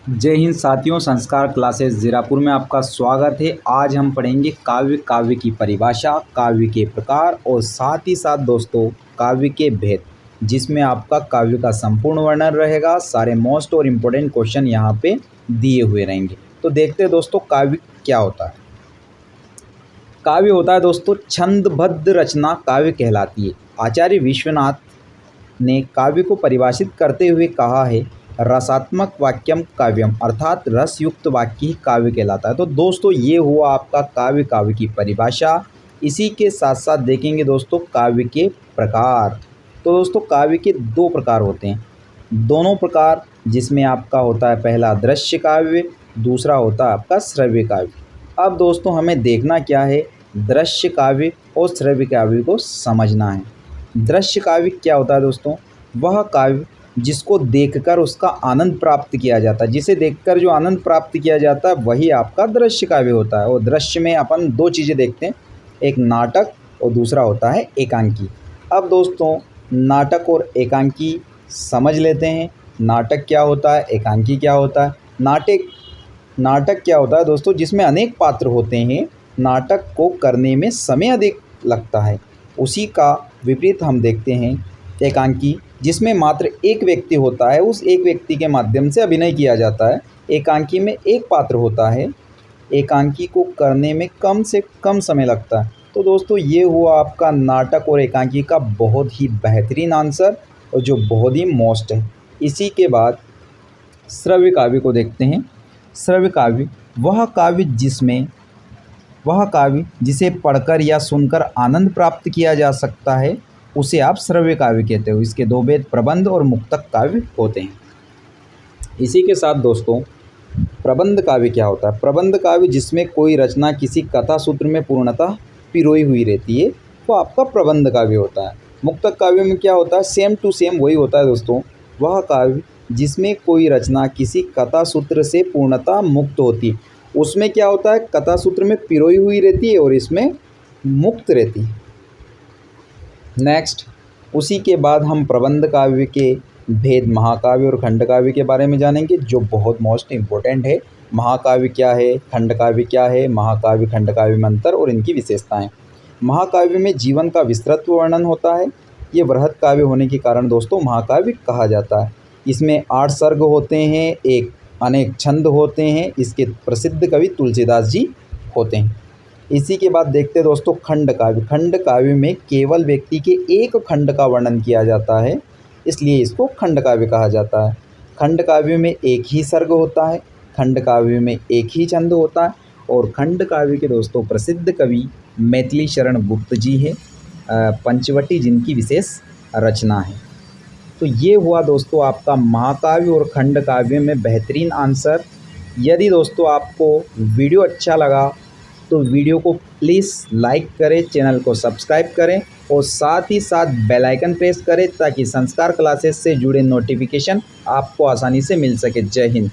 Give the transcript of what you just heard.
जय हिंद साथियों। संस्कार क्लासेस जीरापुर में आपका स्वागत है। आज हम पढ़ेंगे काव्य की परिभाषा, काव्य के प्रकार और साथ ही साथ दोस्तों काव्य के भेद, जिसमें आपका काव्य का संपूर्ण वर्णन रहेगा। सारे मोस्ट और इम्पोर्टेंट क्वेश्चन यहाँ पे दिए हुए रहेंगे। तो देखते हैं दोस्तों काव्य क्या होता है। काव्य होता है दोस्तों छंदबद्ध रचना काव्य कहलाती है। आचार्य विश्वनाथ ने काव्य को परिभाषित करते हुए कहा है, रसात्मक वाक्यम काव्यम, अर्थात रस युक्त वाक्य ही काव्य कहलाता है। तो दोस्तों ये हुआ आपका काव्य की परिभाषा। इसी के साथ साथ देखेंगे दोस्तों काव्य के प्रकार। तो दोस्तों काव्य के दो प्रकार होते हैं, दोनों प्रकार, जिसमें आपका होता है पहला दृश्य काव्य, दूसरा होता है आपका श्रव्य काव्य। अब दोस्तों हमें देखना क्या है, दृश्य काव्य और श्रव्य काव्य को समझना है। दृश्य काव्य क्या होता है दोस्तों, वह काव्य जिसको देखकर उसका आनंद प्राप्त किया जाता है, जिसे देखकर जो आनंद प्राप्त किया जाता है वही आपका दृश्य काव्य होता है। और दृश्य में अपन दो चीज़ें देखते हैं, एक नाटक और दूसरा होता है एकांकी। अब दोस्तों नाटक और एकांकी समझ लेते हैं। नाटक क्या होता है, एकांकी क्या होता है। नाटक क्या होता है दोस्तों, जिसमें अनेक पात्र होते हैं, नाटक को करने में समय अधिक लगता है। उसी का विपरीत हम देखते हैं एकांकी, जिसमें मात्र एक व्यक्ति होता है, उस एक व्यक्ति के माध्यम से अभिनय किया जाता है। एकांकी में एक पात्र होता है, एकांकी को करने में कम से कम समय लगता है। तो दोस्तों ये हुआ आपका नाटक और एकांकी का बहुत ही बेहतरीन आंसर और जो बहुत ही मोस्ट है। इसी के बाद श्रव्य काव्य को देखते हैं। श्रव्य काव्य वह काव्य जिसे पढ़कर या सुनकर आनंद प्राप्त किया जा सकता है, उसे आप श्रव्य काव्य कहते हो। इसके दो भेद प्रबंध और मुक्तक काव्य होते हैं। इसी के साथ दोस्तों प्रबंध काव्य क्या होता है। प्रबंध काव्य जिसमें कोई रचना किसी कथा सूत्र में पूर्णतः पिरोई हुई रहती है, वो आपका प्रबंध काव्य होता है। मुक्तक काव्य में क्या होता है, सेम टू सेम वही होता है दोस्तों। वह काव्य जिसमें कोई रचना किसी कथा सूत्र से पूर्णतः मुक्त होती है, उसमें क्या होता है, कथा सूत्र में पिरोई हुई रहती है और इसमें मुक्त रहती है। नेक्स्ट, उसी के बाद हम प्रबंध काव्य के भेद, महाकाव्य और खंड काव्य के बारे में जानेंगे, जो बहुत मोस्ट इम्पोर्टेंट है। महाकाव्य क्या है, खंड काव्य क्या है, महाकाव्य खंड काव्य में अंतर और इनकी विशेषताएं। महाकाव्य में जीवन का विस्तृत वर्णन होता है। ये बृहत काव्य होने के कारण दोस्तों महाकाव्य कहा जाता है। इसमें 8 सर्ग होते हैं, एक अनेक छंद होते हैं। इसके प्रसिद्ध कवि तुलसीदास जी होते हैं। इसी के बाद देखते हैं दोस्तों खंड काव्य। खंड काव्य में केवल व्यक्ति के एक खंड का वर्णन किया जाता है, इसलिए इसको खंड काव्य कहा जाता है। खंड काव्य में एक ही सर्ग होता है, खंड काव्य में एक ही छंद होता है। और खंड काव्य के दोस्तों प्रसिद्ध कवि मैथिली शरण गुप्त जी है, पंचवटी जिनकी विशेष रचना है। तो ये हुआ दोस्तों आपका महाकाव्य और खंड काव्य में बेहतरीन आंसर। यदि दोस्तों आपको वीडियो अच्छा लगा तो वीडियो को प्लीज़ लाइक करें, चैनल को सब्सक्राइब करें और साथ ही साथ बेल आइकन प्रेस करें, ताकि संस्कार क्लासेस से जुड़े नोटिफिकेशन आपको आसानी से मिल सके। जय हिंद।